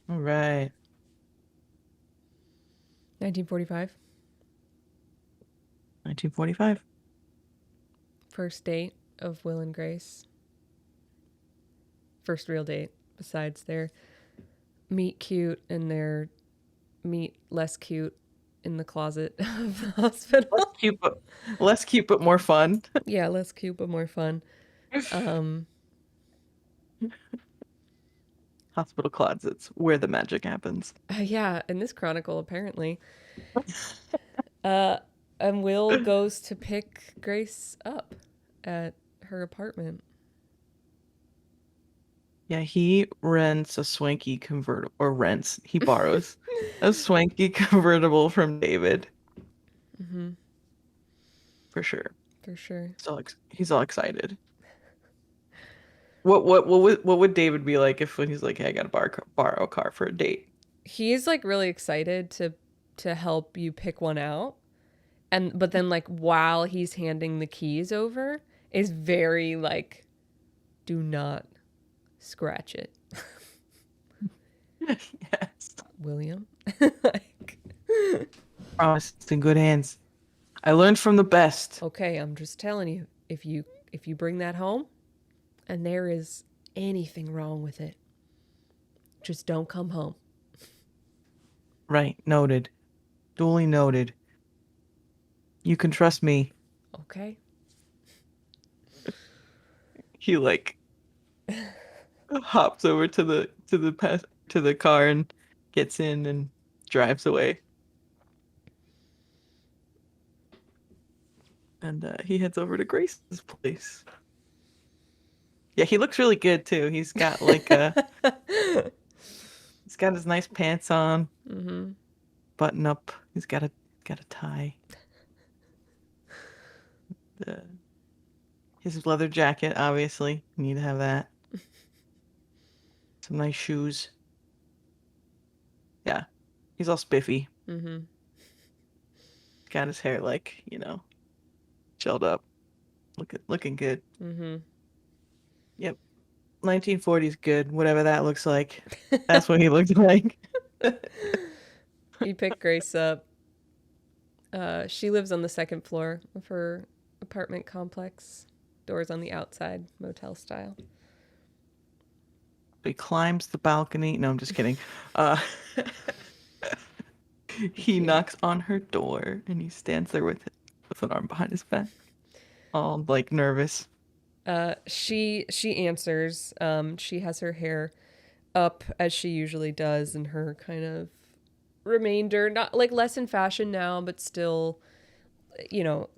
All right. 1945. 1945. First date of Will and Grace. First real date, besides their meet cute and their meet less cute in the closet of the Less hospital. cute, but less cute, but more fun. Yeah, less cute but more fun. Um, Hospital closets, where the magic happens. yeah, in this chronicle, apparently, uh, and Will goes to pick Grace up at her apartment. Yeah, he rents a swanky convertible, or rents, he borrows a swanky convertible from David, Mm-hmm. for sure. For sure. He's all excited. What would David be like if when he's like, hey, I gotta borrow a car for a date? He's like really excited to help you pick one out. And but then like while he's handing the keys over is very like do not scratch it. Yes. William. Like Promise it's in good hands. I learned from the best. okay, I'm just telling you if you bring that home and there is anything wrong with it, just don't come home. Right, noted. Duly noted. You can trust me. Okay? He like hops over to the car and gets in and drives away. And he heads over to Grace's place. Yeah, he looks really good too. He's got his nice pants on, Mhm. button up. He's got a tie. The his leather jacket, obviously. You need to have that. Some nice shoes. Yeah. He's all spiffy. Mhm. Got his hair like, gelled up. Looking good. Mhm. Yep. 1940s good, whatever that looks like. That's what he looked like. You pick Grace up. She lives on the second floor of her apartment complex. Doors on the outside, motel style. He climbs the balcony. No, I'm just kidding. Uh, he Cute. knocks on her door and he stands there with an arm behind his back, all like nervous. She answers. She has her hair up as she usually does, and her kind of remainder, not like less in fashion now, but still,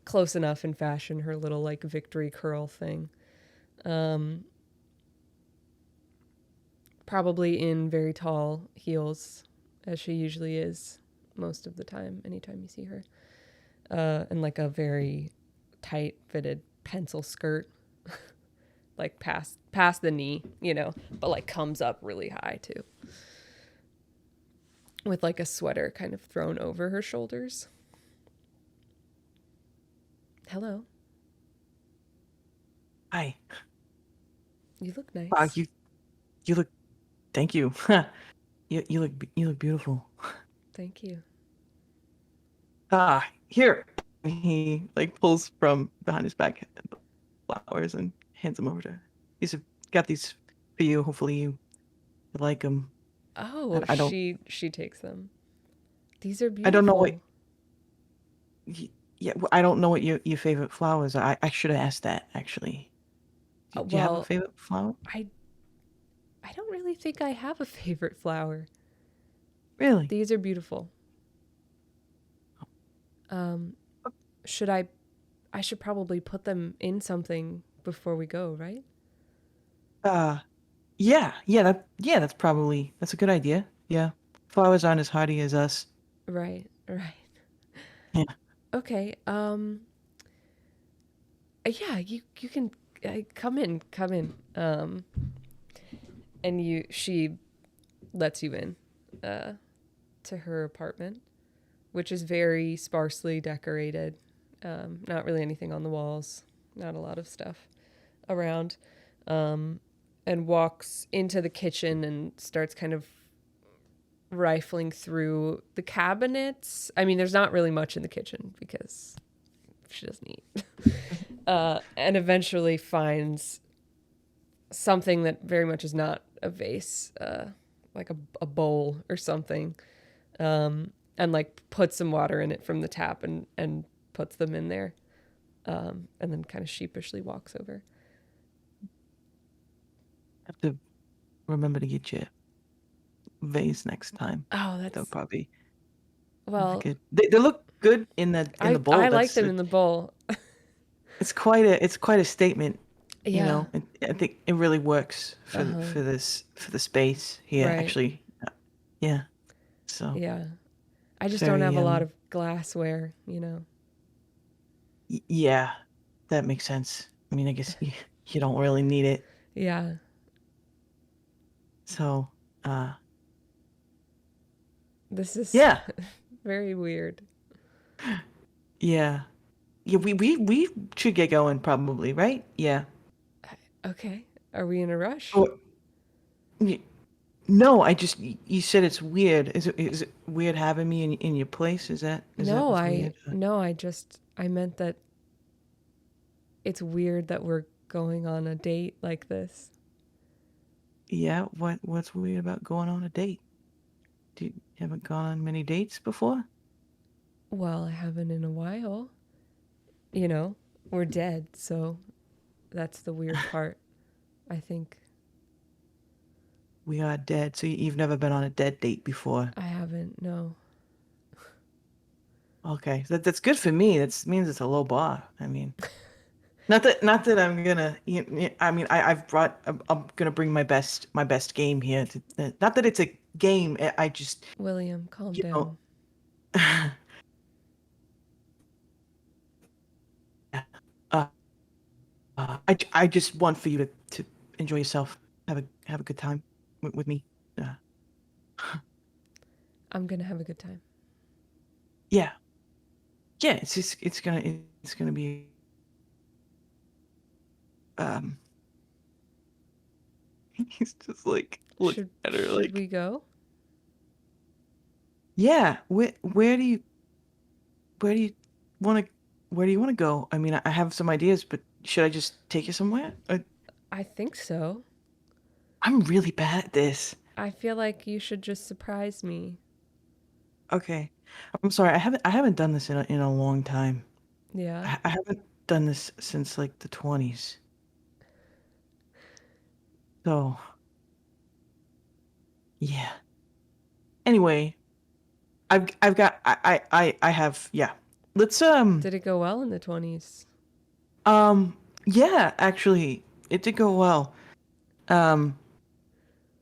close enough in fashion. Her little like victory curl thing. Um, Probably in very tall heels, as she usually is most of the time. Anytime you see her, and like a very tight fitted pencil skirt like past the knee, but like comes up really high too, with like a sweater kind of thrown over her shoulders. Hello, Hi. you look Wow, nice. you look. Thank you. You look beautiful. Thank you. Here. He like pulls from behind his back the flowers and hands them over to. He's got these for you. Hopefully you like them. I, Oh, I don't. she takes them. These are I don't know what. beautiful. Yeah, I don't know what your favorite flowers are. I should have asked that actually. Do you have a Well, favorite flower? I I don't really think I have a favorite flower. Really? These are beautiful. Um, should I should probably put them in something before we go, right? Uh, that's a good idea. Yeah. Flowers aren't as hardy as us. Right, right. Yeah. Okay. Yeah, you can come in, come in. And she lets you in, uh, to her apartment, which is very sparsely decorated. Not really anything on the walls, not a lot of stuff around. Um, and walks into the kitchen and starts kind of rifling through the cabinets. I mean, there's not really much in the kitchen because she doesn't eat. And eventually finds something that very much is not a vase, like a bowl or something, and like puts some water in it from the tap and puts them in there, and then kind of sheepishly walks over. Have to remember to get you a vase next time. Oh, They'll that's probably be well. good. They look good in the I bowl. like That's them in the bowl. it's quite a statement. You Yeah. know, I think it really works Uh huh. for the space here. Right. Actually, yeah. So Yeah. I just don't have very a lot of glassware, you know. yeah, that makes sense. I mean, I guess you don't really need it. Yeah. So uh, This is yeah, very weird. yeah, yeah. We should get going probably, right? Yeah. Okay. Are we in a rush? Or, y- no, I just you said it's weird. Is it weird having me in your place? Is that No, what's weird? I meant that it's weird that we're going on a date like this. Yeah. What's weird about going on a date? You haven't gone on many dates before? Well, I haven't in a while. You know, we're dead, so that's the weird part, I think. We are dead. So you've never been on a dead date before. I haven't, no. Okay, that's good for me. That means it's a low bar. I mean, not that I'm gonna. I mean, I've brought. I'm gonna bring my best game here. Not that it's a game. I just William, calm you know. down. uh, I just want for you to enjoy yourself. Have a good time with me. Uh, I'm gonna have a good time. yeah, yeah. It's gonna be um. He's just like looking at her Should like, we go? yeah. Where do you want to where do you want to go? I mean, I have some ideas, but should I just take you somewhere? I think so. I'm really bad at this. I feel like you should just surprise me. Okay. I'm sorry. I haven't done this in a long time. Yeah. I haven't done this since like the 20s. So, yeah. Anyway, I've got I have yeah. Let's Did it go well in the 20s? um yeah, actually it did go well. Um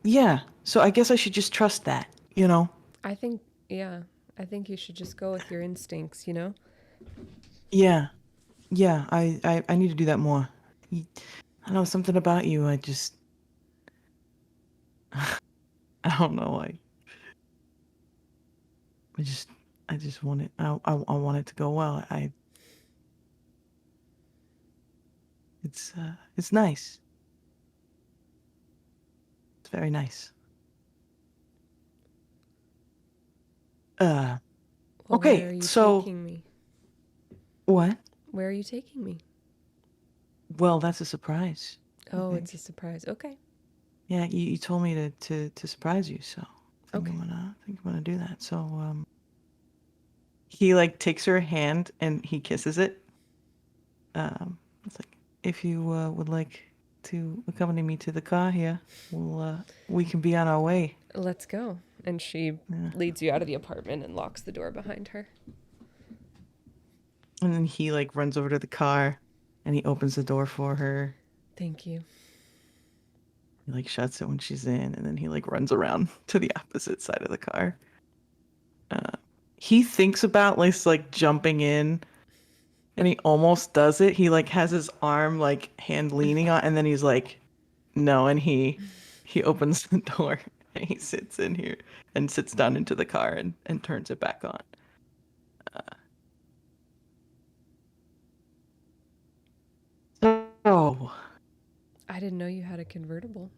yeah. So I guess I should just trust that, you know? I think, yeah. I think you should just go with your instincts, you know? Yeah. Yeah, I need to do that more. Y- I know something about you. I just, I don't know. I just, I just want it. I want it to go well. It's nice. It's very nice. Uh, Well, where are okay. you So taking me? what? Where are you taking me? Well, that's a surprise. I Oh, it's a think. surprise. Okay. Yeah, you told me to surprise you, so Okay. I think I'm gonna do that. So he like takes her hand and he kisses it. It's like, if you would like to accompany me to the car here, we can be on our way. Let's go. And she Yeah. leads you out of the apartment and locks the door behind her. And then he like runs over to the car, and he opens the door for her. Thank you. He like shuts it when she's in, and then he like runs around to the opposite side of the car. Uh, he thinks about like jumping in, and he almost does it. He like has his arm like hand leaning on, and then he's like, no, and he opens the door and he sits in here and sits down into the car and turns it back on. So I didn't know you had a convertible.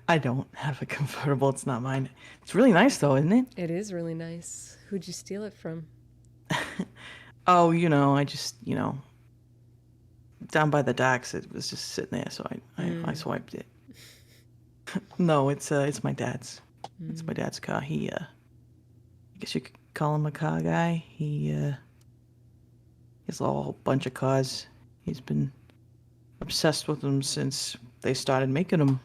I don't have a convertible. It's not mine. It's really nice though, isn't it? It is really nice. Who'd you steal it from? Oh, I just, down by the docks, it was just sitting there, so I Mm, swiped it. No, it's my dad's. It's mm, my dad's car. I guess you could call him a car guy. He has a whole bunch of cars. He's been obsessed with them since they started making them.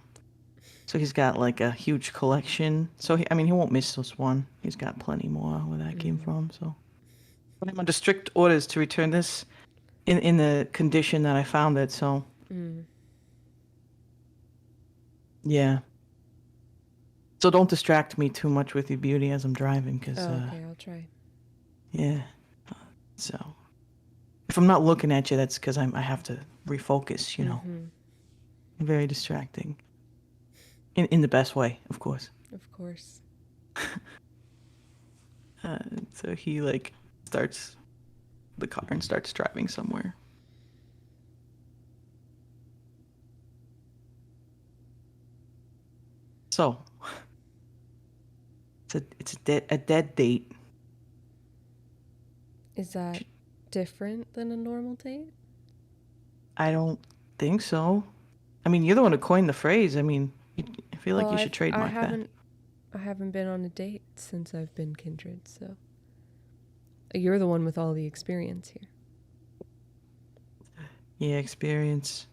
So he's got like a huge collection. So I mean, he won't miss this one. He's got plenty more where that came mm, from. So, but I'm under strict orders to return this in the condition that I found it. So mm. yeah. So don't distract me too much with your beauty as I'm driving, cause Oh, okay, I'll try. yeah. So if I'm not looking at you, that's because I have to refocus. Mm-hmm. Very distracting. In the best way, of course. Of course. Uh, so he like starts the car and starts driving somewhere. So it's a dead date. Is that different than a normal date? I don't think so. I mean, you're the one who coined the phrase. I mean, I feel Well, like you should I trademark that. haven't I haven't been on a date since I've been kindred, so you're the one with all the experience here. Yeah, experience.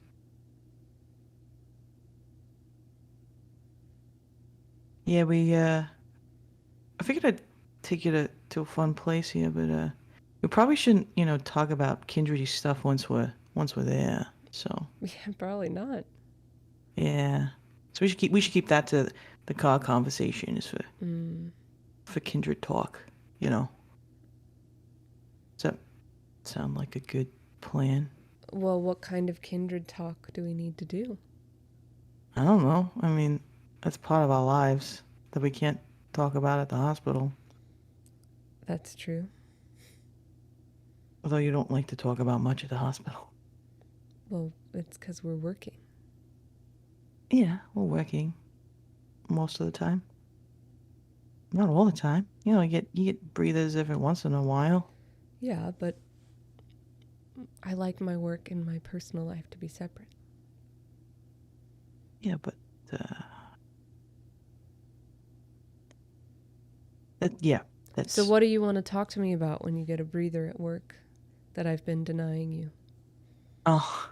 Yeah, I figured I'd take you to a fun place here, but we probably shouldn't, talk about kindredy stuff once we're there. So Yeah, probably not. yeah, so we should keep that to the car conversation is Mm. for kindred talk. You know, does that sound like a good plan? Well, what kind of kindred talk do we need to do? I don't know. I mean, that's part of our lives that we can't talk about at the hospital. That's true. Although you don't like to talk about much at the hospital. Well, it's because we're working. Yeah, we're working most of the time. Not all the time. You get breathers every once in a while. Yeah, but I like my work and my personal life to be separate. Yeah, but uh, yeah, So, that's what do you want to talk to me about when you get a breather at work that I've been denying you? oh,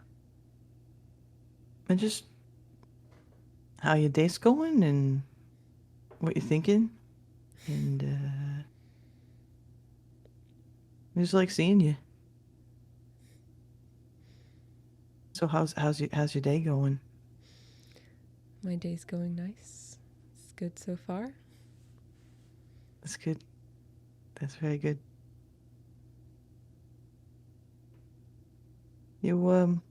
and just how your day's going and what you're thinking, and I just like seeing you. So how's your day going? My day's going nice. It's good so far. That's good. That's very good. You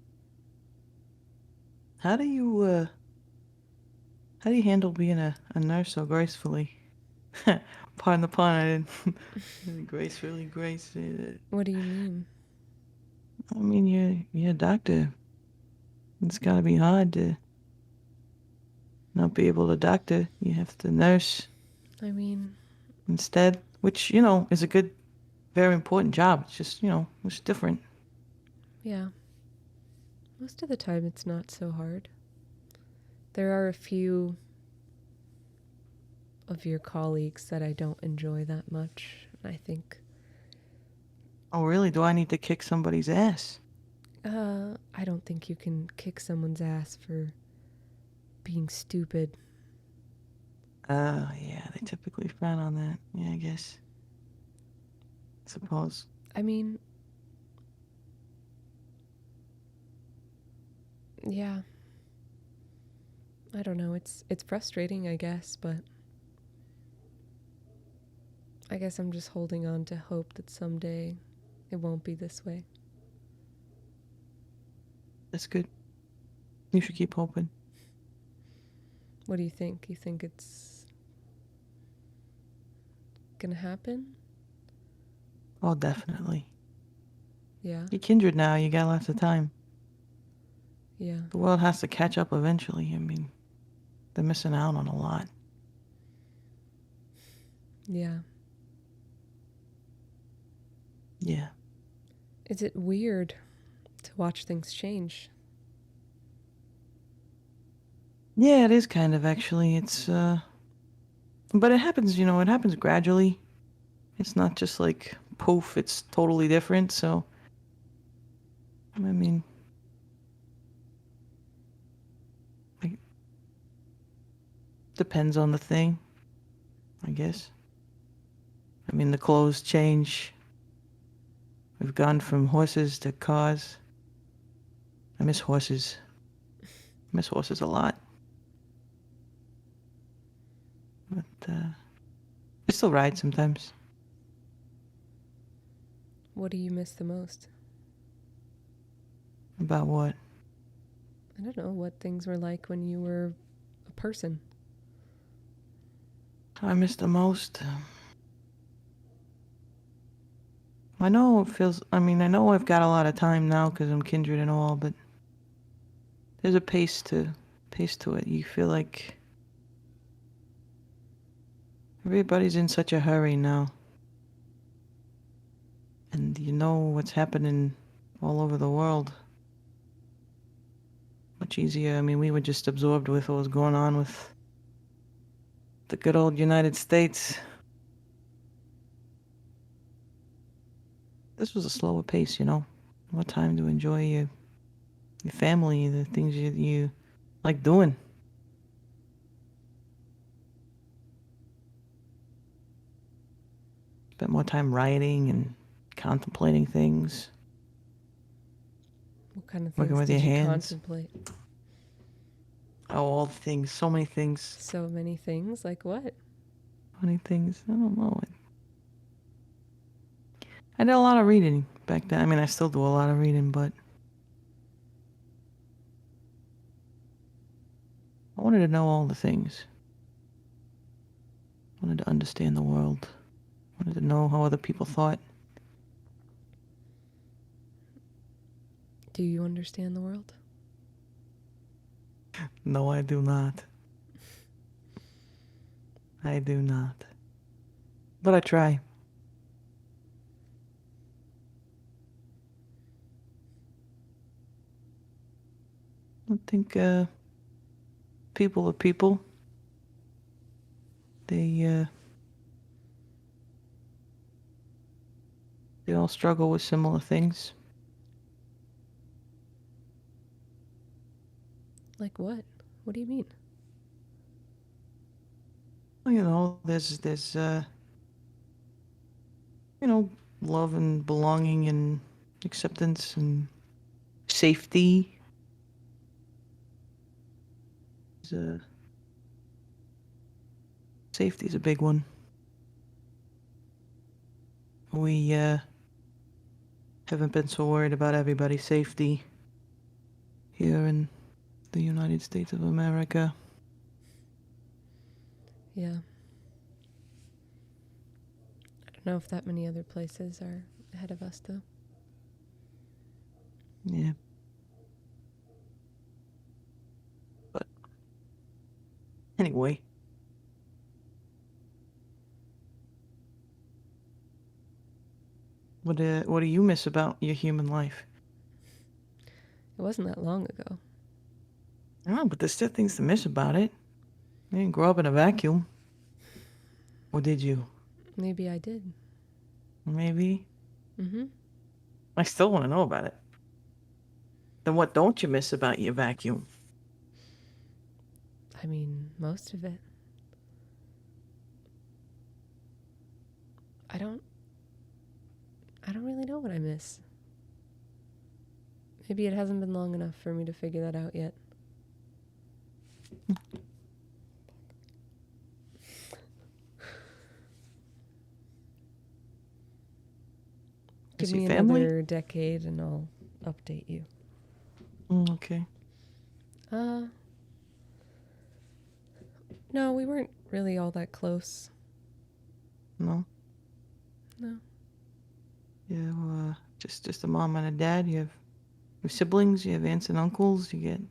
how do you uh how do you handle being a nurse so gracefully? Pardon the pun. I didn't really gracefully grace it. What do you mean? I mean, you're a doctor. It's got to be hard to not be able to doctor. You have to nurse I mean, instead, which is a good, very important job. It's just it's different. yeah, most of the time it's not so hard. There are a few of your colleagues that I don't enjoy that much. I think, Oh, really? Do I need to kick somebody's ass? I don't think you can kick someone's ass for being stupid. Yeah, they typically frown on that. Yeah, I guess. Suppose. I mean, yeah, I don't know. It's frustrating, I guess, but I guess I'm just holding on to hope that someday it won't be this way. That's good. You should keep hoping. What do you think? You think it's gonna happen? Oh, definitely. Yeah, You're kindred now. You got lots of time. yeah. The world has to catch up eventually. I mean, they're missing out on a lot. Yeah. Yeah. Is it weird to watch things change? Yeah, it is kind of actually. It's but it happens, it happens gradually. It's not just like poof, it's totally different. So, I mean, it depends on the thing, I guess. I mean, the clothes change. We've gone from horses to cars. I miss horses. I miss horses a lot. But I still ride sometimes. What do you miss the most? About what? I don't know what things were like when you were a person. I miss the most. I know it feels. I mean, I know I've got a lot of time now because I'm kindred and all, but there's a pace to it. You feel like everybody's in such a hurry now, and you know what's happening all over the world. Much easier. I mean, we were just absorbed with what was going on with the good old United States. This was a slower pace, More time to enjoy your family, the things you like doing. Spent more time writing and contemplating things, What kind of working things with did your you hands. contemplate? Oh, all the things, so many things, So many things. Like what? so many things. I don't know. I did a lot of reading back then. I mean, I still do a lot of reading, but I wanted to know all the things. I wanted to understand the world. I wanted to know how other people thought. Do you understand the world? No, I do not. I do not. But I try. I think people are people. They uh, they all struggle with similar things. Like what? What do you mean? Well, there's love and belonging and acceptance and safety. Uh, Safety is a big one. We haven't been so worried about everybody's safety here in the United States of America. Yeah. I don't know if that many other places are ahead of us, though. Yeah. But anyway, what do you miss about your human life? It wasn't that long ago. I don't know, but there's still things to miss about it. You didn't grow up in a vacuum. Or did you? Maybe I did. Maybe. Mm-hmm. I still want to know about it. Then what don't you miss about your vacuum? I mean, most of it. I don't I don't really know what I miss. Maybe it hasn't been long enough for me to figure that out yet. Give Miss your me family? another decade and I'll update you. Okay. Uh, no, we weren't really all that close. No. No. You have just a mom and a dad. You have siblings. You have aunts and uncles. You get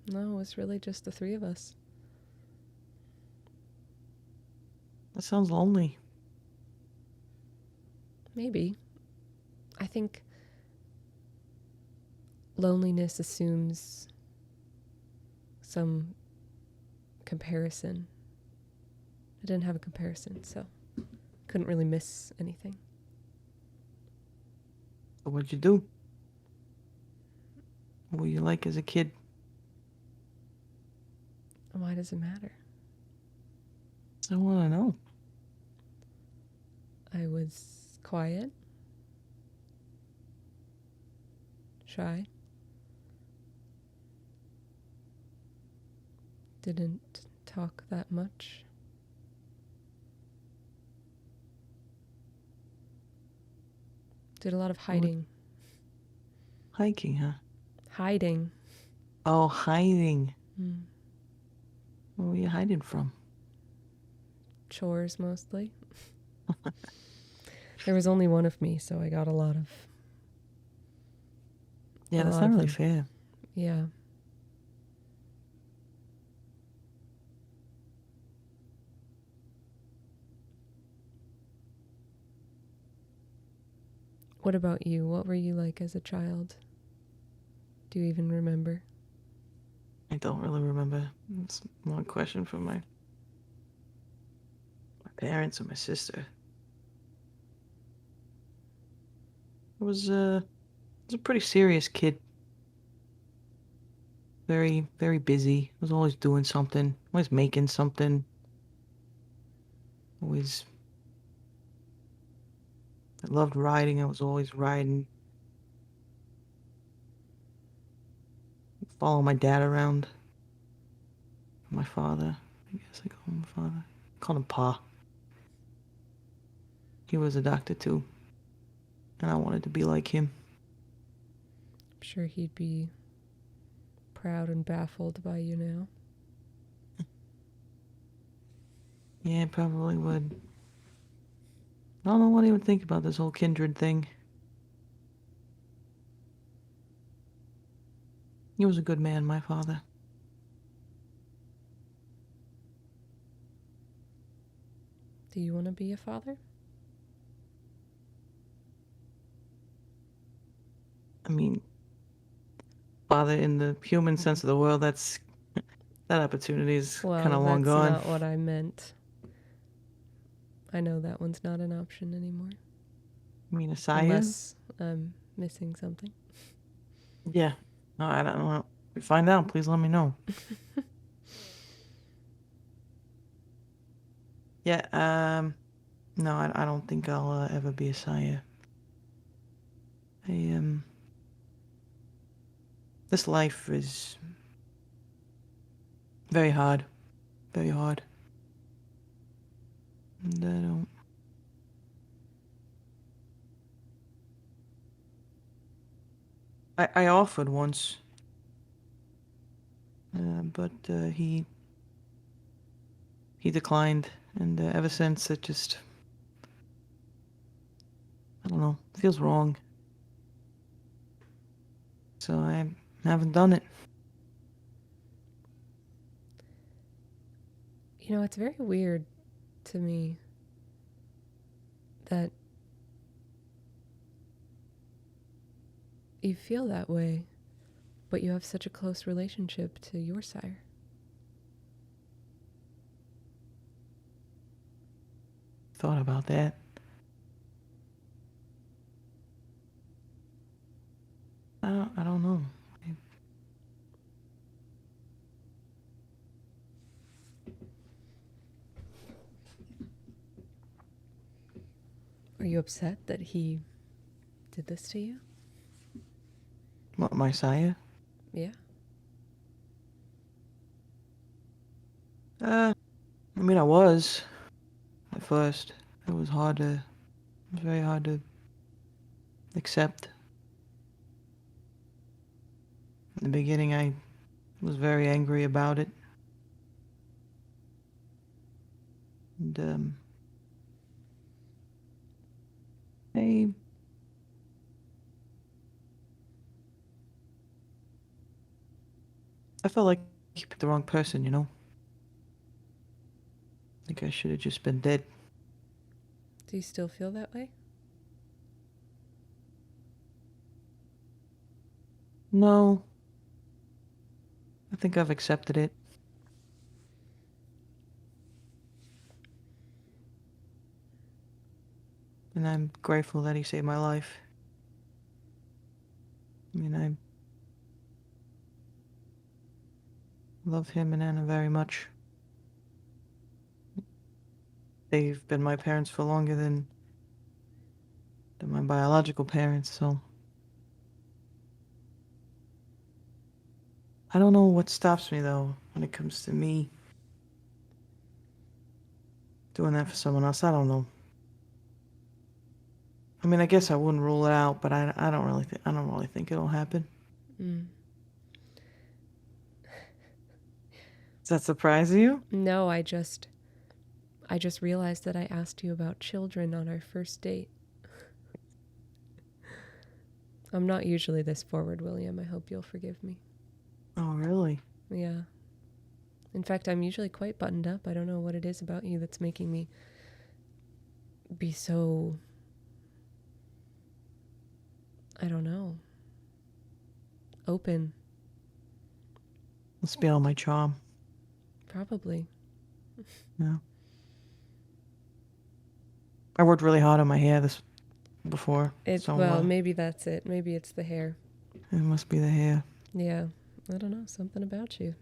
No, it was really just the three of us. That sounds lonely. Maybe. I think loneliness assumes some comparison. I didn't have a comparison, so couldn't really miss anything. So what'd you do? What were you like as a kid? Why does it matter? I want to know. I was quiet, shy, didn't talk that much. Did a lot of hiding. Hiking, huh? Hiding. Oh, hiding. Mm. Where were you hiding from? Chores mostly. There was only one of me, so I got a lot Yeah, that's not of really them. fair. Yeah. What about you? What were you like as a child? Do you even remember? I don't really remember. It's one question for my parents and my sister. I was a pretty serious kid. Very, very busy. Was always doing something. Always making something. Always, I loved riding. I was always riding. Follow my dad around. My father. I guess I call him father. I called him Pa. He was a doctor too, and I wanted to be like him. I'm sure he'd be proud and baffled by you now. Yeah, probably would. I don't know what he would think about this whole kindred thing. He was a good man, my father. Do you want to be a father? I mean, father in the human sense of the world, that opportunity is kind Well, of long that's gone. not what I meant. I know that one's not an option anymore. I mean, a sire? Unless I'm missing something. Yeah. No, I don't know. If you find out, please let me know. Yeah, no, I don't think I'll ever be a sire. I, this life is very hard. Very hard. And I don't. I offered once, but he declined, and ever since it just, I don't know, feels wrong. So I haven't done it. You know, it's very weird to me that you feel that way, but you have such a close relationship to your sire. Thought about that. I don't know. Are you upset that he did this to you? What, my sire? Yeah. I mean, I was at first. It was hard to. It was very hard to accept. In the beginning, I was very angry about it, and I I felt like he picked the wrong person. think I should have just been dead. Do you still feel that way? No, I think I've accepted it. And I'm grateful that he saved my life. I mean, I love him and Anna very much. They've been my parents for longer than my biological parents, so I don't know what stops me though when it comes to me doing that for someone else. I don't know. I mean, I guess I wouldn't rule it out, but I don't really think it'll happen. Mm. Does that surprise you? No, I just realized that I asked you about children on our first date. I'm not usually this forward, William. I hope you'll forgive me. Oh, really? Yeah. In fact, I'm usually quite buttoned up. I don't know what it is about you that's making me be so, I don't know, open. Must be all my charm. Probably. Yeah. I worked really hard on my hair this before, so Well, maybe that's it. Maybe it's the hair. it must be the hair. Yeah. I don't know. Something about you.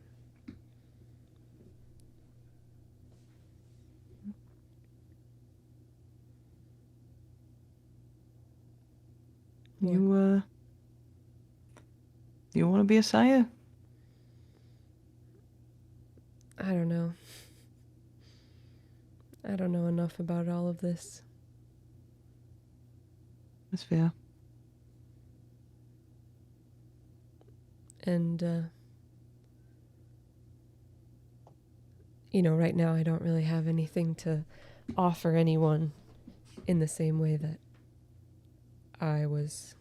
What? You want to be a sire? I don't know. I don't know enough about all of this. That's fair. And, right now I don't really have anything to offer anyone in the same way that I was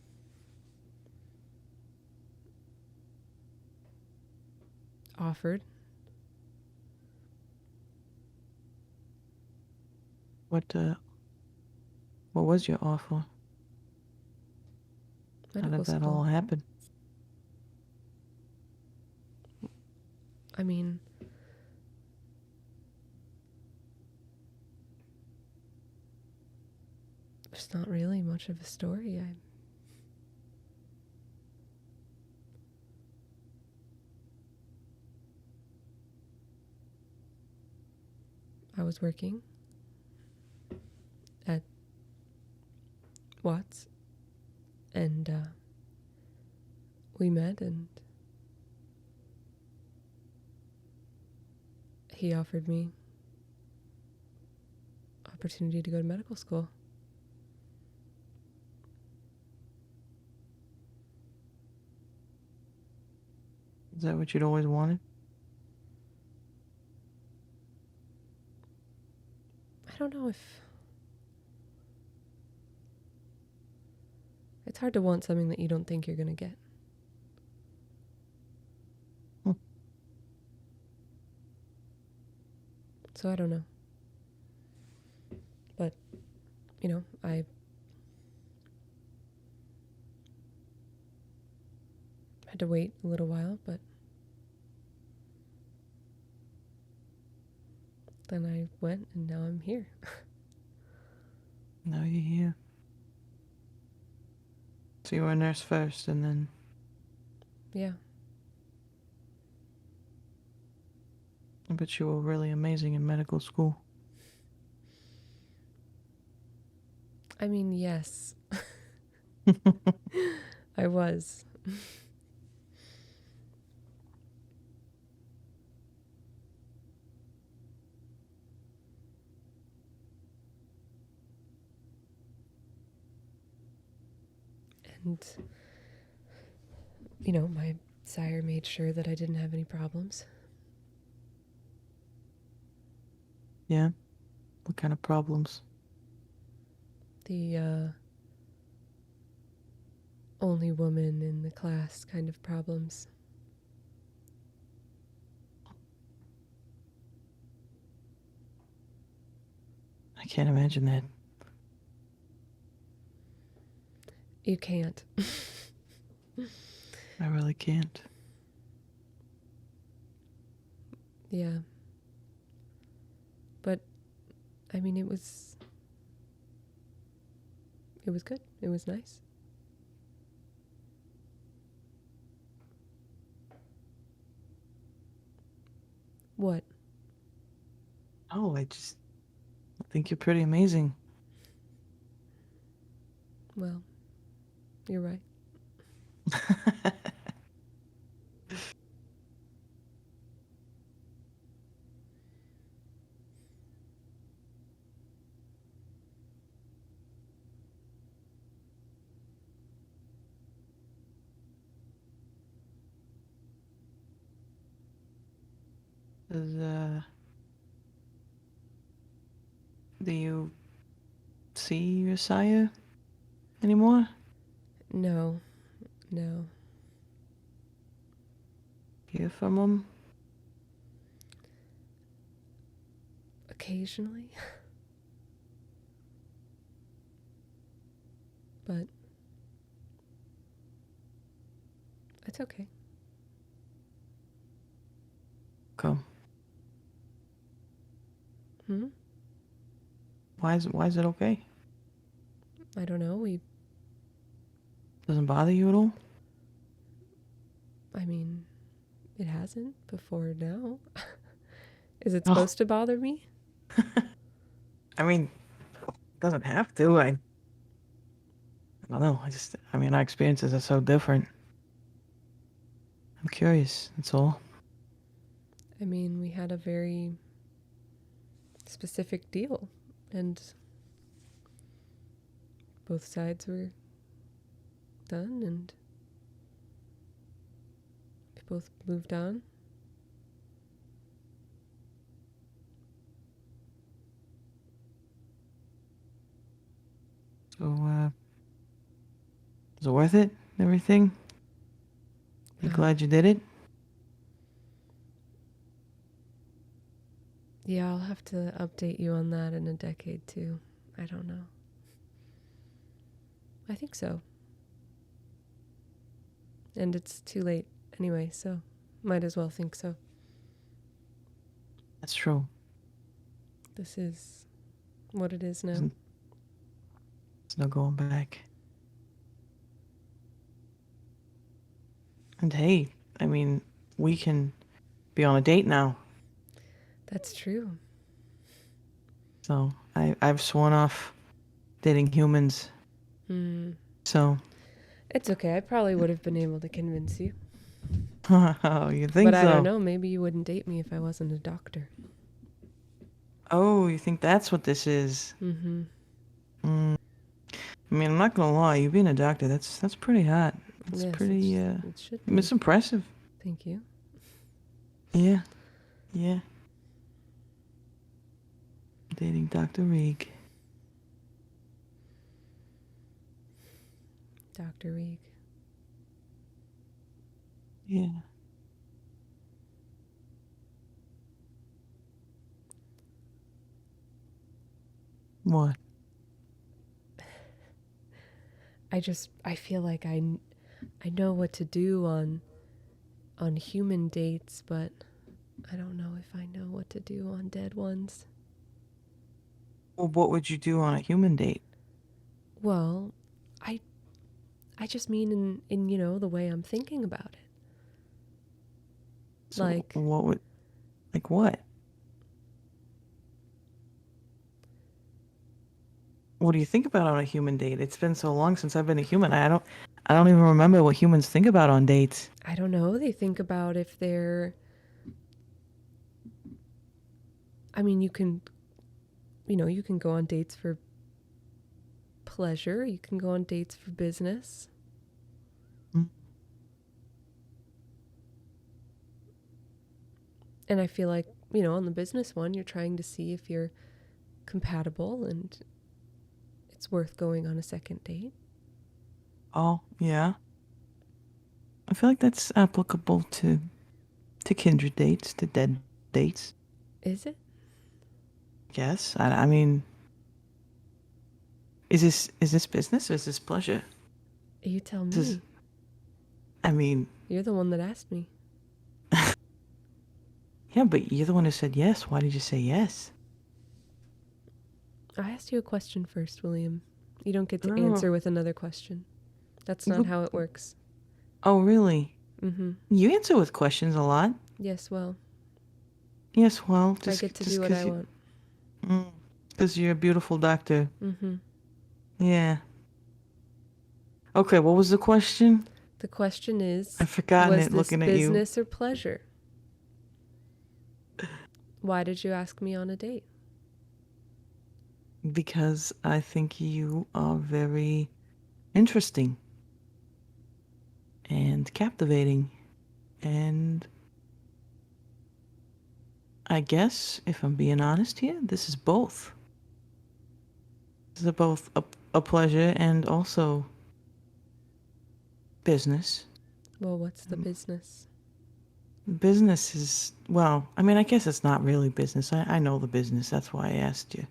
offered. What was your offer? How Medical did that school. all happen? I mean, there's not really much of a story. I was working at Watts, and we met, and he offered me opportunity to go to medical school. Is that what you'd always wanted? I don't know if it's hard to want something that you don't think you're going to get. Hmm. So I don't know. But, I had to wait a little while, but then I went and now I'm here. Now you're here. So you were a nurse first, and then Yeah. I bet you were really amazing in medical school. I mean, yes, I was. And, my sire made sure that I didn't have any problems. Yeah? What kind of problems? The only woman in the class kind of problems. I can't imagine that. You can't. I really can't. Yeah. But I mean it was good. It was nice. What? Oh, I just think you're pretty amazing. Well, you're right. Does, do you see Josiah anymore? No. No. Hear from him? Occasionally. But it's okay. Come. Hmm? Why is it okay? I don't know. Doesn't bother you at all? I mean, it hasn't before now. Is it Oh, supposed to bother me? I mean, it doesn't have to. I don't know. I mean, our experiences are so different. I'm curious. That's all. I mean, we had a very specific deal, and both sides were done, and we both moved on. So, is it worth it? Everything? You Uh, glad you did it? yeah, I'll have to update you on that in a decade too. I don't know. I think so. And it's too late anyway, so might as well think so. That's true. This is what it is now. There's no going back. And hey, I mean, we can be on a date now. That's true. So I've sworn off dating humans. Hmm. So, It's okay. I probably would have been able to convince you. oh, you But think I don't so? know. Maybe you wouldn't date me if I wasn't a doctor. Oh, you think that's what this is? Mm-hmm. Mm, I mean, I'm not gonna lie. You being a doctor, that's pretty hot. That's Yes, pretty. it should It's be. impressive. Thank you. Yeah, yeah. Dating Dr. Reeg. Dr. Reeg. Yeah. What? I feel like I know what to do on human dates, but I don't know if I know what to do on dead ones. Well, what would you do on a human date? Well, I I just mean in the way I'm thinking about it. So, Like, what would, like what? What do you think about on a human date? It's been so long since I've been a human. I don't even remember what humans think about on dates. I don't know, they think about if they're I mean, you can go on dates for pleasure, you can go on dates for business. Mm. And I feel like, on the business one, you're trying to see if you're compatible and it's worth going on a second date. Oh, yeah. I feel like that's applicable to kindred dates, to dead dates. Is it? Yes. I mean, Is this business or is this pleasure? You tell This is, me. I mean, You're the one that asked me. yeah, but you're the one who said yes. Why did you say yes? I asked you a question first, William. You don't get to Oh, answer with another question. That's not you- how it works. oh, really? Mm-hmm. You answer with questions a lot. Yes, well, Yes, well, I just get to do just what because I you, want. because you're a beautiful doctor. Mm-hmm. Yeah. Okay, what was the question? The question is, I've forgotten was it this looking at you. business or pleasure? Why did you ask me on a date? Because I think you are very interesting and captivating. And I guess, if I'm being honest here, this is both. This is both a pleasure and also business. Well, what's the business? Business is, well, I mean, I guess it's not really business. I know the business. That's why I asked you.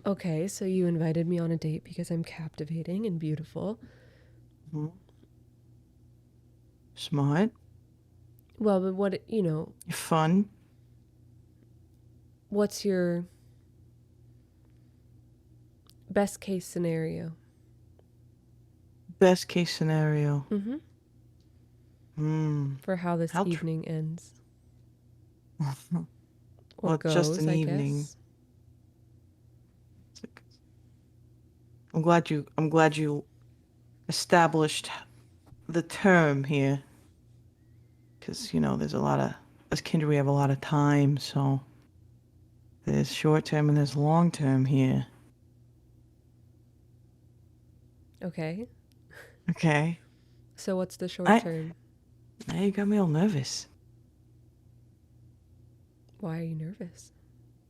Okay, so you invited me on a date because I'm captivating and beautiful. Mhm. Smart. Well, but what, You're fun. what's your best case scenario? Best case scenario. Mm-hmm. Hmm. For how this How tr- evening ends. Or well, it's just goes, an I evening. guess. I'm glad you established the term here, because there's a lot of, as Kindred, we have a lot of time, so there's short term and there's long term here. Okay. Okay. So what's the short I term? Now you got me all nervous. Why are you nervous?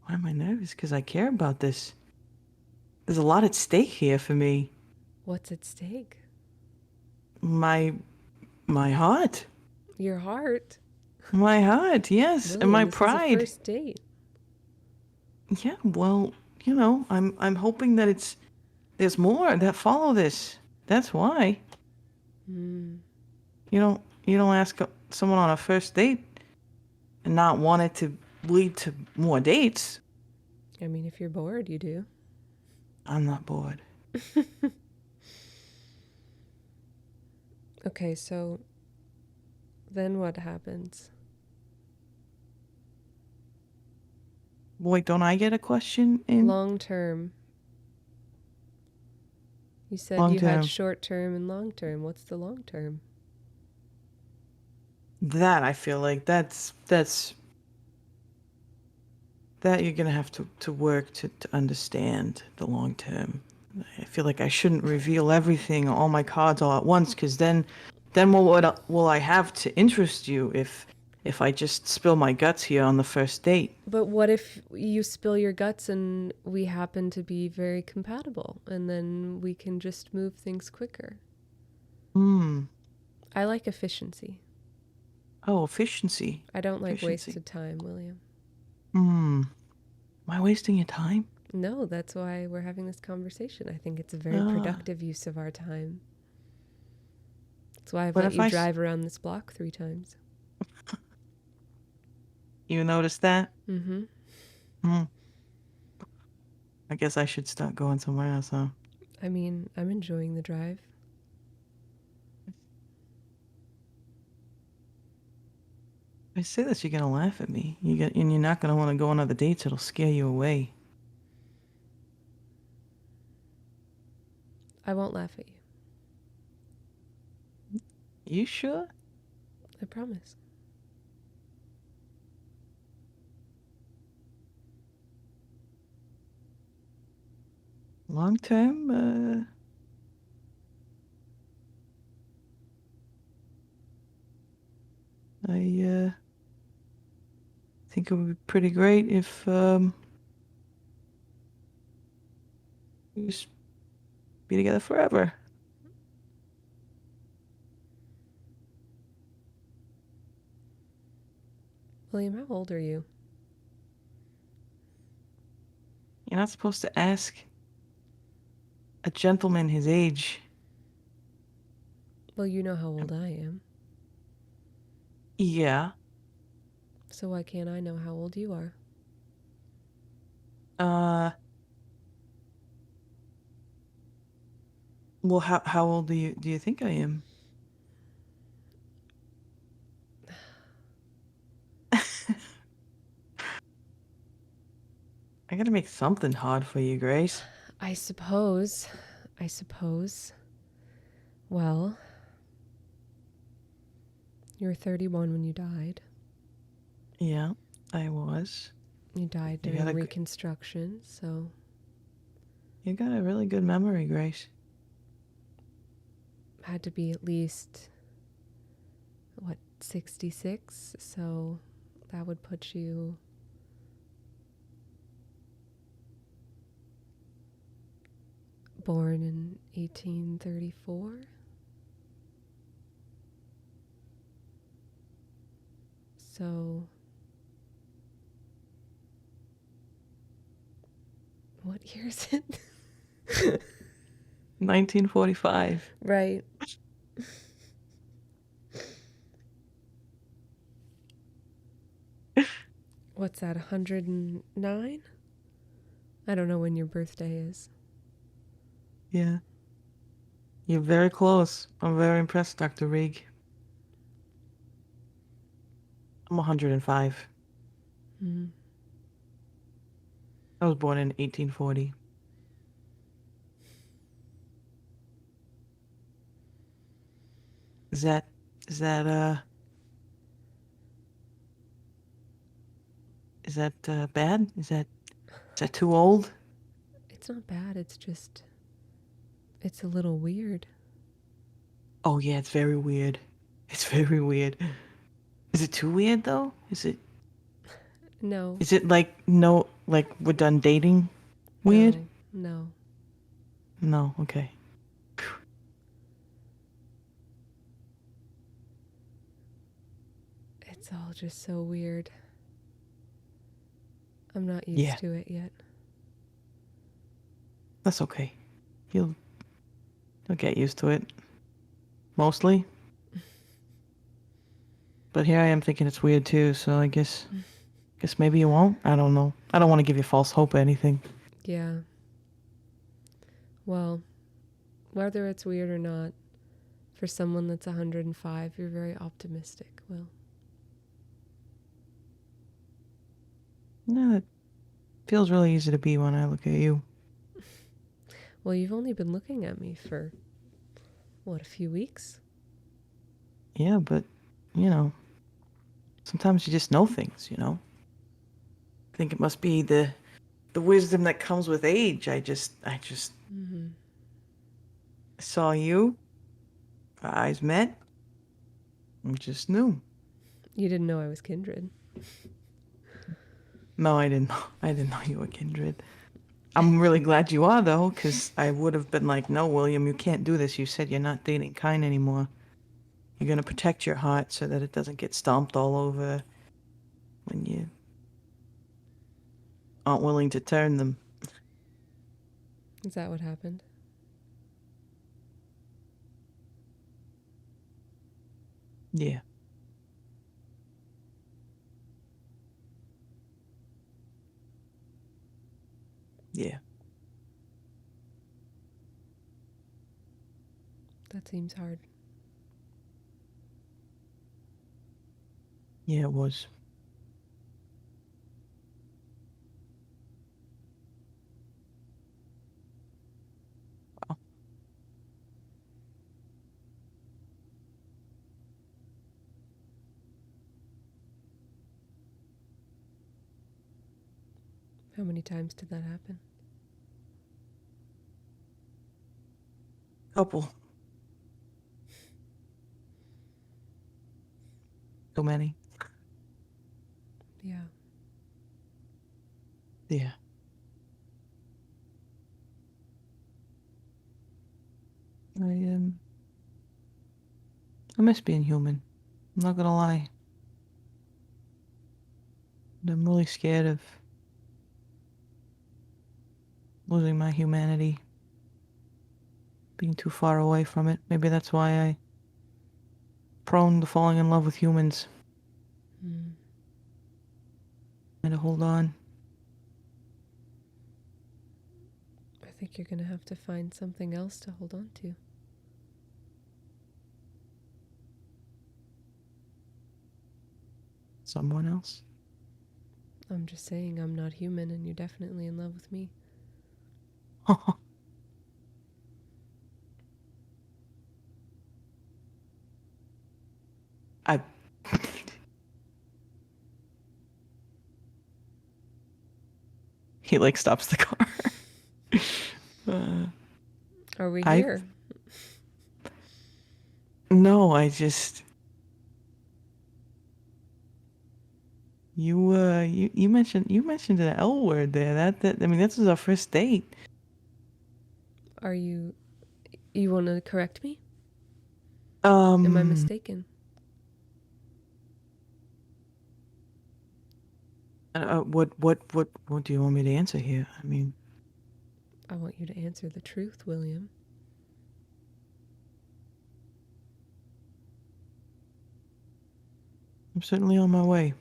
Why am I nervous? Because I care about this. There's a lot at stake here for me. What's at stake? My my heart. Your heart. My heart, yes, and William, my this is a pride. first date. Yeah, well, I'm hoping that there's more that follow this. That's why. Hmm. You don't ask someone on a first date and not want it to lead to more dates. I mean, if you're bored, you do. I'm not bored. Okay, so then what happens? Wait, don't I get a question in Long term. You said long you had term? short term and long term. What's the long term? That I feel like that you're gonna have to work to understand the long term. I feel like I shouldn't reveal everything, all my cards all at once, because then what will I have to interest you if I just spill my guts here on the first date? But what if you spill your guts and we happen to be very compatible and then we can just move things quicker? Hmm. I like efficiency. Oh, efficiency. I don't like Efficiency. wasted time, William. Hmm. Am I wasting your time? No, that's why we're having this conversation. I think it's a very Ah. productive use of our time. That's why I've But let if you drive around this block 3 times. you notice that, Mm-hmm. hmm, I guess I should start going somewhere else, huh? I mean, I'm enjoying the drive. I say this, you're gonna laugh at me. And you're not gonna want to go on other dates. It'll scare you away. I won't laugh at you. You sure? I promise. Long term, I think it would be pretty great if we just be together forever. William, how old are you? You're not supposed to ask a gentleman his age. Well, you know how old I am. Yeah. So why can't I know how old you are? Uh, well, how old do you think I am? I gotta make something hard for you, Grace. I suppose. I suppose. Well, you were 31 when you died. Yeah, I was. You died You during got a Reconstruction, so you got a really good memory, Grace. had to be at least, what, 66? So that would put you born in 1834. So what year is it? 1945. Right. What's that, 109? I don't know when your birthday is. Yeah. You're very close. I'm very impressed, Dr. Reeg. I'm 105. Mm. I was born in 1840. Is that is that uh is that bad? Is that too old? It's not bad, it's a little weird. Oh yeah, it's very weird. It's very weird. Is it too weird though? Is it No, is it like no like we're done dating weird? no, no. No, okay. It's all just so weird. I'm not used Yeah, to it yet. that's okay. You'll you'll get used to it. Mostly. But here I am thinking it's weird too, so I guess maybe you won't. I don't know. I don't want to give you false hope or anything. Yeah. Well, whether it's weird or not, for someone that's 105, you're very optimistic. Well, No, it feels really easy to be when I look at you. you've only been looking at me for, what, a few weeks? Yeah, but you know, sometimes you just know things. I think it must be the wisdom that comes with age. I just Hmm. saw you, our eyes met, and just knew. You didn't know I was kindred. No, I didn't know. I didn't know you were kindred. I'm really glad you are though, because I would have been like, no, William, you can't do this. You said you're not dating kind anymore. You're gonna protect your heart so that it doesn't get stomped all over when you aren't willing to turn them. Is that what happened? Yeah, yeah, That seems hard. yeah, it was. Wow. How many times did that happen? Couple. So many. Yeah. Yeah. I I miss being human. I'm not gonna lie. I'm really scared of losing my humanity, being too far away from it. Maybe that's why I prone to falling in love with humans Mm. and to hold on. I think you're going to have to find something else to hold on to. Someone else. I'm just saying I'm not human and you're definitely in love with me. I. He like stops the car. uh, Are we I here? no, I just you mentioned an L word there. That I mean this is our first date. Are you. You want to correct me? Am I Um, mistaken? what do you want me to answer here? I mean, I want you to answer the truth, William. I'm certainly on my way.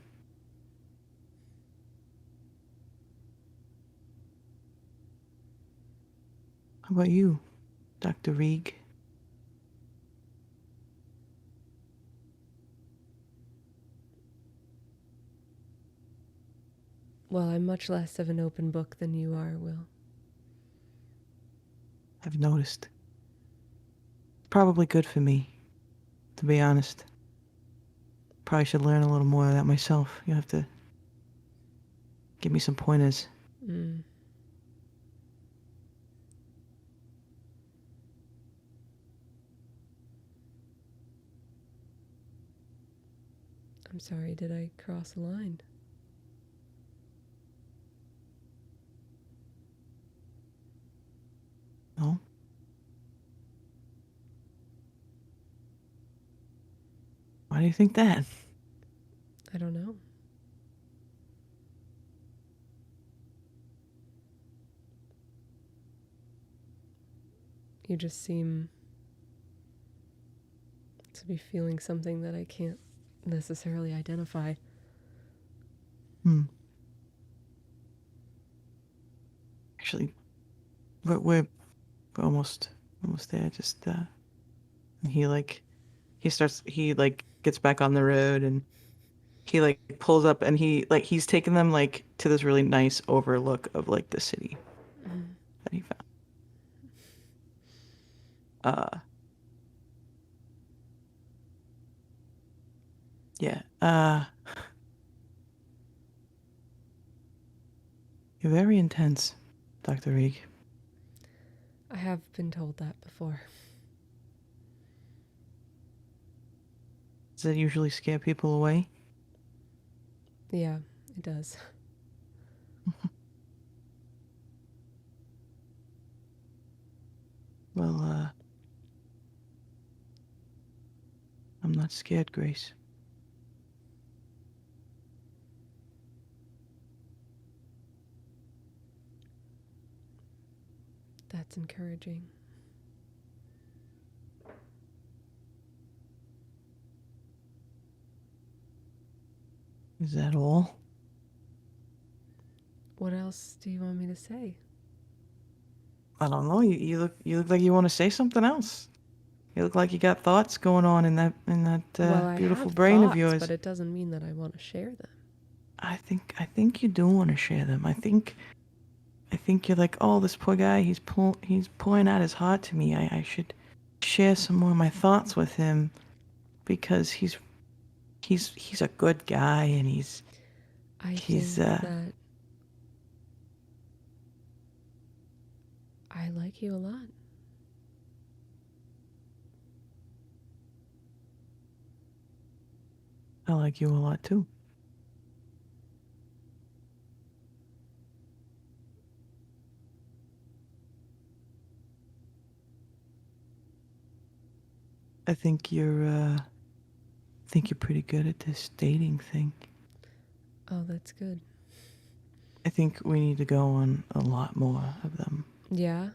How about you, Dr. Reeg? Well, I'm much less of an open book than you are, Will. I've noticed. Probably good for me, to be honest. Probably should learn a little more of that myself. You have to give me some pointers. Mm. I'm sorry, did I cross a line? No? Why do you think that? I don't know. You just seem to be feeling something that I can't necessarily identify. Hmm. Actually, we're almost there. Just he like he like gets back on the road and he like pulls up and he's taking them like to this really nice overlook of like the city Mm. that he found. Uh, yeah. You're very intense, Dr. Reeg. I have been told that before. Does that usually scare people away? Yeah, it does. Well, I'm not scared, Grace. That's encouraging. Is that all? What else do you want me to say? I don't know. You look like you want to say something else. You look like you got thoughts going on in that Well, I beautiful have brain of thoughts, but yours. it doesn't mean that I want to share them. I think you do want to share them. I think you're like, oh, this poor guy. He's pouring out his heart to me. I should share some more of my thoughts with him because he's a good guy and I he's think that I like you a lot. I like you a lot too. I think you're pretty good at this dating thing. Oh, that's good. I think we need to go on a lot more of them. Yeah,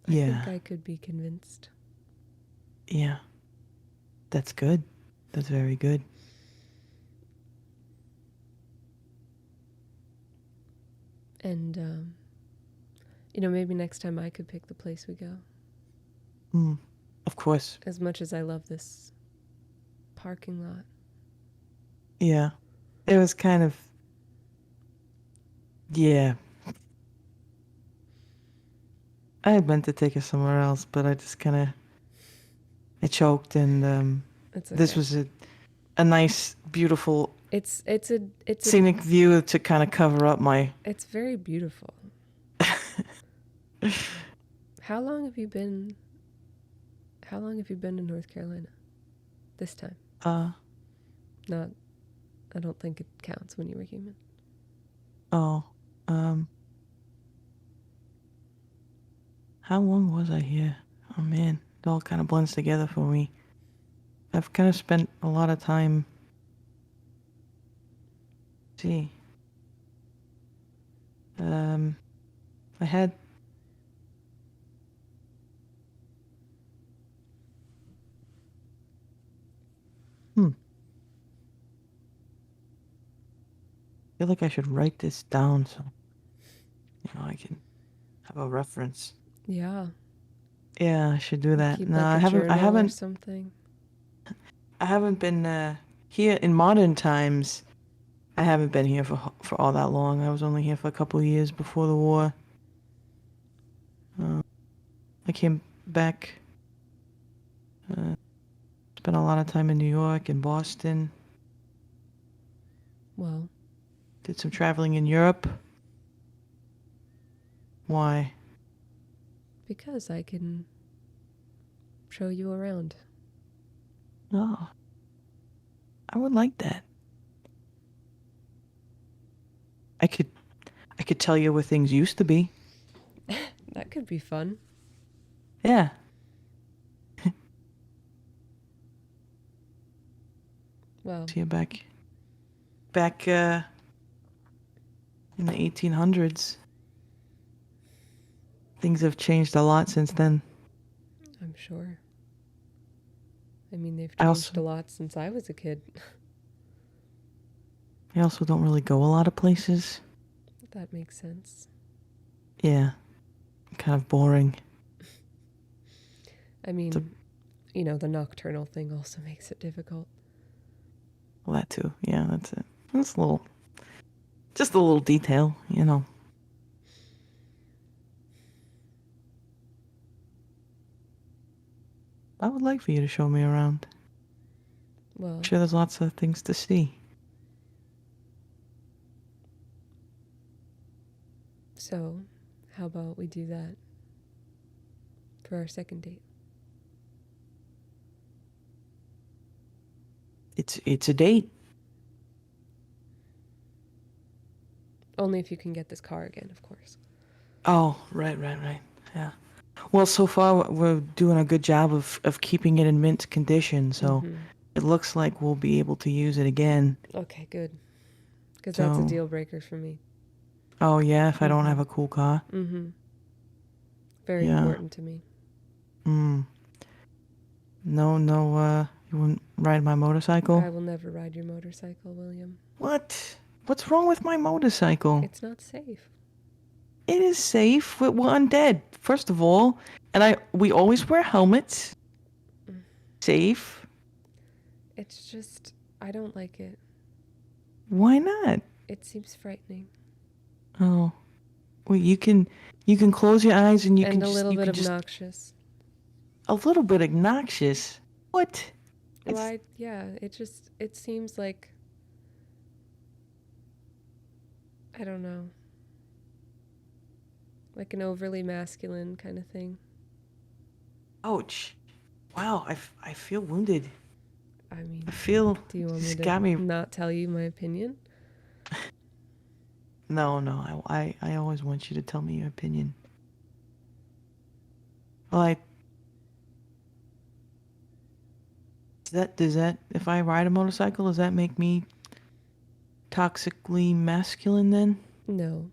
I think Yeah, I could be convinced. yeah, that's good. That's very good. And, maybe next time I could pick the place we go. Mm, of course. As much as I love this parking lot. Yeah, it was kind of, yeah. I had meant to take us somewhere else, but I just kind of, I choked, and It's this okay. was a nice, beautiful, It's a scenic view to kind of cover up my. it's very beautiful. How long have you been How long have you been in North Carolina? This time. uh Not I don't think it counts when you were human. oh, um, how long was I here? Oh man, it all kind of blends together for me. I've kind of spent a lot of time. See, um, I had. Hmm. I feel like I should write this down so I can have a reference. Yeah. Yeah, I should do that. Keep No, like a I haven't. I journal or haven't. something. I haven't been here in modern times. I haven't been here for all that long. I was only here for a couple of years before the war. Uh, I came back. Spent a lot of time in New York and Boston. Well, Did some traveling in Europe. Why? because I can show you around. Oh, I would like that. I could. I could tell you where things used to be. That could be fun. Yeah. Well, See you back in the 1800s. Things have changed a lot since then. I'm sure. I mean, they've I changed a also lot since I was a kid. I also don't really go a lot of places. That makes sense. Yeah, kind of boring. I It's a, mean, the nocturnal thing also makes it difficult. well, that too. Yeah, that's it. That's just a little detail. I would like for you to show me around. I'm Well, sure there's lots of things to see. so how about we do that for our second date? It's a date. Only if you can get this car again, of course. Oh, right. Yeah. Well, so far we're doing a good job of keeping it in mint condition, so Mm-hmm. it looks like we'll be able to use it again. Okay, good. Because that's a So, deal breaker for me. oh yeah, if I don't have Mm-hmm. a cool car. Mm-hmm. Very Yeah. important to me. Mm. No, no, you wouldn't ride my motorcycle? I will never ride your motorcycle, William. What? What's wrong with my motorcycle? It's not safe. It is safe. We're undead, first of all. And we always wear helmets. Mm. Safe. It's just, I don't like it. Why not? It seems frightening. Oh. Well, you can close your eyes and you can And a just little you bit can just obnoxious. a little bit obnoxious. What? It's Why? Yeah, it seems like, I don't know, like an overly masculine kind of thing. ouch. Wow, I feel wounded. I I mean, feel do you want me just to got me. not tell you my opinion? No. I always want you to tell me your opinion. Well, does that if I ride a motorcycle, does that make me toxically masculine then? No.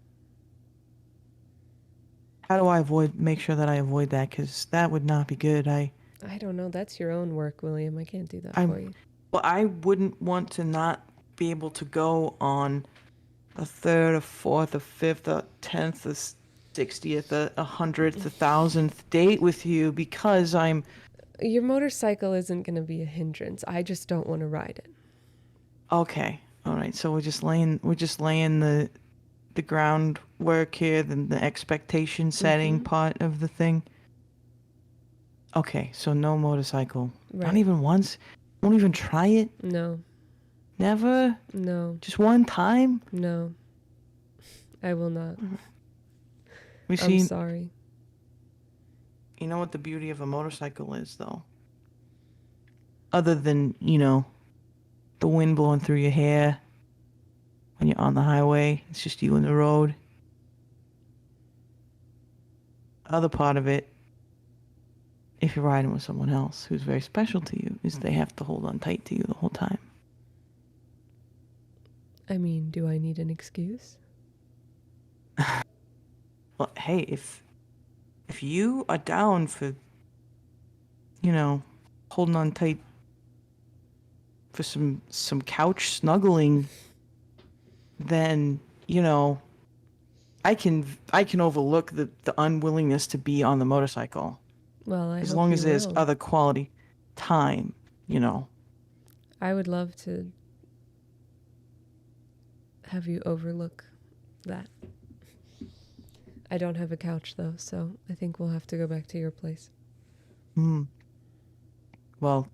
How do I make sure that I avoid that? Because that would not be good. I don't know. That's your own work, William. I can't do that I'm, for you. well, I wouldn't want to not be able to go on a third, a fourth, a fifth, a tenth, a 60th, a hundredth, a thousandth date with you because I'm Your motorcycle isn't going to be a hindrance. I just don't want to ride it. okay. All right, so we're just laying the groundwork here, then the expectation setting Mm-hmm. part of the thing. Okay, so no motorcycle. Not Right. even once. Won't even try it. No. Never. No. Just one time. No. I will not. We I'm see. sorry. You know what the beauty of a motorcycle is, though. Other than the wind blowing through your hair when you're on the highway. It's just you and the road. Other part of it, if you're riding with someone else who's very special to you, is they have to hold on tight to you the whole time. I mean, do I need an excuse? Well, hey, if you are down for, holding on tight for some couch snuggling, then I can overlook the unwillingness to be on the motorcycle Well, I as hope long you as there's will. other quality time. I would love to have you overlook that. I don't have a couch though, so I think we'll have to go back to your place. Hmm. Well,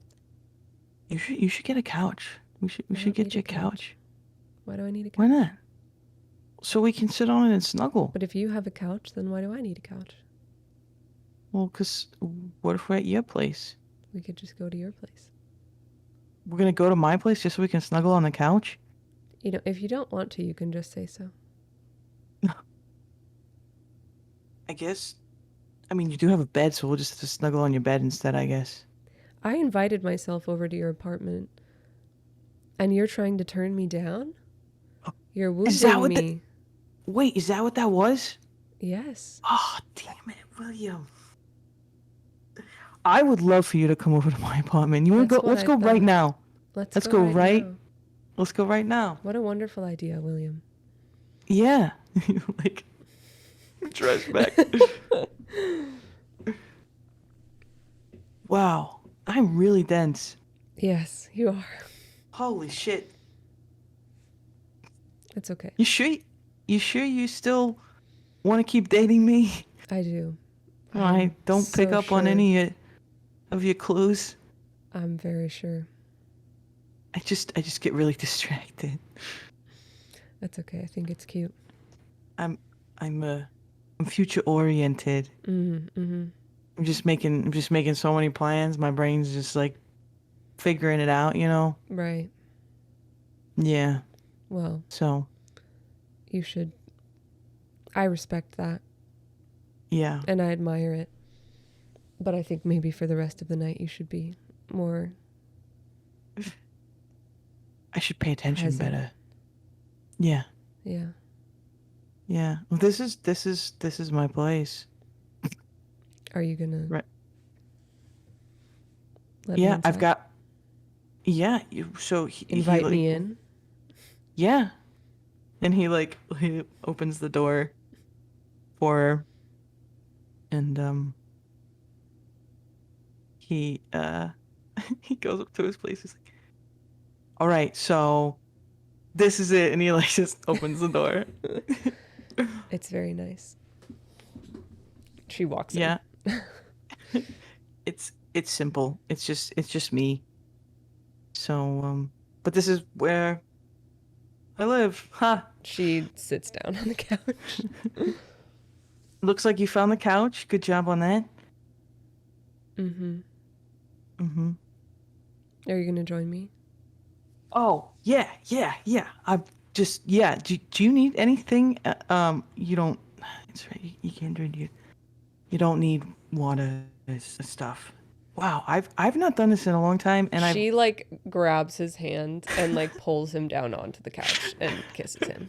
you should get a couch. We should we I should don't need get you a a couch. couch. Why do I need a Why couch? not? So we can sit on it and snuggle. But if you have a couch, then why do I need a couch? Well, 'cause what if we're at your place? We could just go to your place. We're gonna go to my place just so we can snuggle on the couch? If you don't want to, you can just say so. I guess. I mean, you do have a bed, so we'll just have to snuggle on your bed instead, I guess. I invited myself over to your apartment, and you're trying to turn me down? Oh, You're is that wounding what the. me. Wait, is that what that was? Yes. Oh, damn it, William. I would love for you to come over to my apartment. You want to That's go? what Let's I go right thought. now. Let's Let's go go right right. now. Let's go right now. What a wonderful idea, William. Yeah. Like, dress back. Wow. I'm really dense. Yes, you are. Holy shit. It's okay. You sure? You sure you still want to keep dating me? I do. All right. Don't pick so up on sure. any of your clues. I'm very sure. I just get really distracted. That's okay. I think it's cute. I'm I'm future oriented. Mm-hmm. I'm just making so many plans. My brain's just like figuring it out. Right. Yeah. Well, So, you should. I respect that, yeah. and I admire it. But I think maybe for the rest of the night, you should be more I should pay attention present. better. Yeah. Yeah. Yeah. Well, this is my place. Are you gonna Right. let me Yeah, I've inside? got. Yeah. So he Invite like. me in? Yeah. And he opens the door for her, and he he goes up to his place. He's like, "All right, so this is it," and he like just opens the door. It's very nice. She walks in. Yeah. It's simple. It's just me. So but this is where I live. Ha. She sits down on the couch. Looks like you found the couch. Good job on that. Mm-hmm. Mm-hmm. Are you gonna join me? Oh, yeah, yeah, yeah. I've just, yeah. Do you need anything? You don't, it's right. You can't drink. You don't need water stuff. Wow, I've not done this in a long time, and I've She like grabs his hand and like pulls him down onto the couch and kisses him.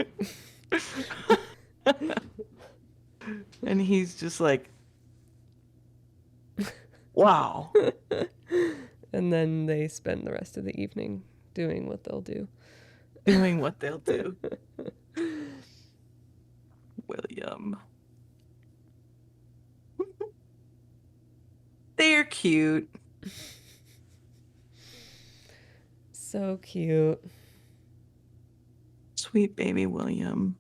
and he's just like, wow, And then they spend the rest of the evening doing what they'll do. doing what they'll do. William. They're cute. So cute. Sweet baby William.